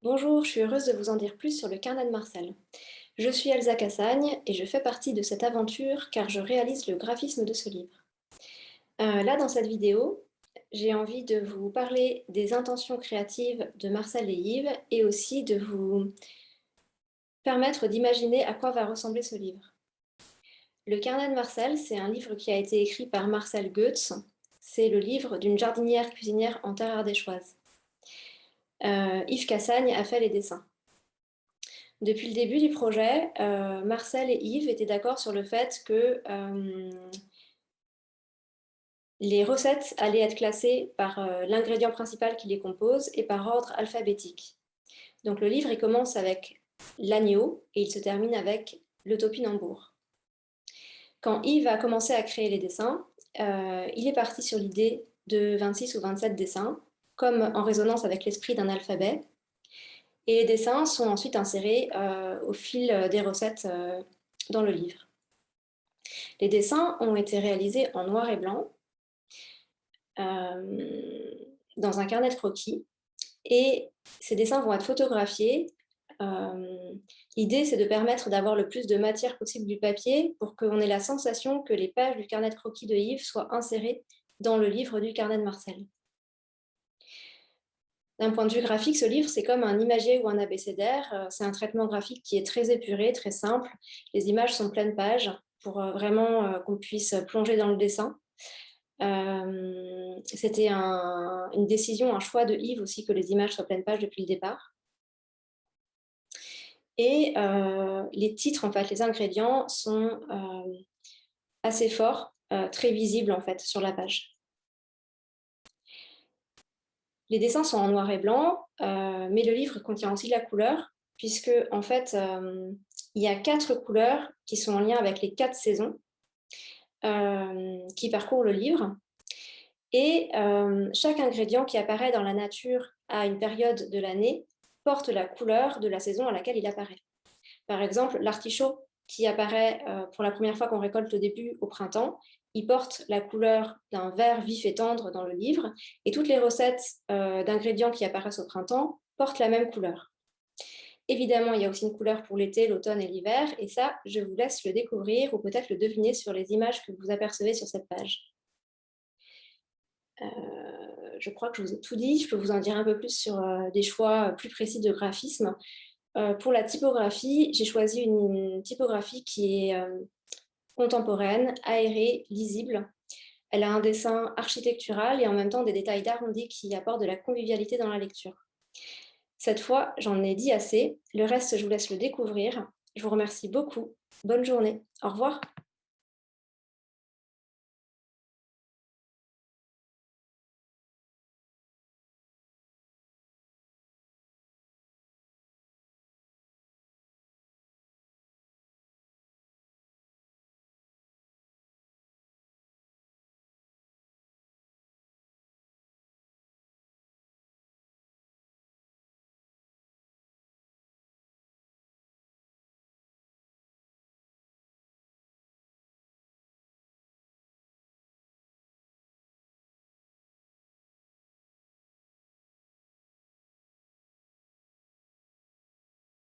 Bonjour, je suis heureuse de vous en dire plus sur le carnet de Marcel. Je suis Elsa Cassagne et je fais partie de cette aventure car je réalise le graphisme de ce livre. Là, dans cette vidéo, j'ai envie de vous parler des intentions créatives de Marcel et Yves et aussi de vous permettre d'imaginer à quoi va ressembler ce livre. Le carnet de Marcel, c'est un livre qui a été écrit par Marcel Goetz. C'est le livre d'une jardinière cuisinière en terre ardéchoise. Yves Cassagne a fait les dessins. Depuis le début du projet, Marcel et Yves étaient d'accord sur le fait que les recettes allaient être classées par l'ingrédient principal qui les compose et par ordre alphabétique. Donc le livre, il commence avec l'agneau et il se termine avec le topinambour. Quand Yves a commencé à créer les dessins, il est parti sur l'idée de 26 ou 27 dessins, comme en résonance avec l'esprit d'un alphabet. Et les dessins sont ensuite insérés au fil des recettes dans le livre. Les dessins ont été réalisés en noir et blanc dans un carnet de croquis et ces dessins vont être photographiés. L'idée, c'est de permettre d'avoir le plus de matière possible du papier pour qu'on ait la sensation que les pages du carnet de croquis de Yves soient insérées dans le livre du carnet de Marcel. D'un point de vue graphique, ce livre, c'est comme un imagier ou un abécédaire. C'est un traitement graphique qui est très épuré, très simple. Les images sont pleines pages pour vraiment qu'on puisse plonger dans le dessin. C'était une décision, un choix de Yves aussi que les images soient pleines pages depuis le départ. Et les titres, en fait, les ingrédients sont assez forts, très visibles en fait sur la page. Les dessins sont en noir et blanc, mais le livre contient aussi de la couleur, puisque en fait, il y a 4 couleurs qui sont en lien avec les 4 saisons qui parcourent le livre. Et chaque ingrédient qui apparaît dans la nature à une période de l'année porte la couleur de la saison à laquelle il apparaît. Par exemple, l'artichaut qui apparaît pour la première fois qu'on récolte au début au printemps, il porte la couleur d'un vert vif et tendre dans le livre, et toutes les recettes d'ingrédients qui apparaissent au printemps portent la même couleur. Évidemment, il y a aussi une couleur pour l'été, l'automne et l'hiver, et ça, je vous laisse le découvrir ou peut-être le deviner sur les images que vous apercevez sur cette page. Je crois que je vous ai tout dit. Je peux vous en dire un peu plus sur des choix plus précis de graphisme. Pour la typographie, j'ai choisi une typographie qui est contemporaine, aérée, lisible. Elle a un dessin architectural et en même temps des détails d'arrondi qui apportent de la convivialité dans la lecture. Cette fois, j'en ai dit assez. Le reste, je vous laisse le découvrir. Je vous remercie beaucoup. Bonne journée. Au revoir.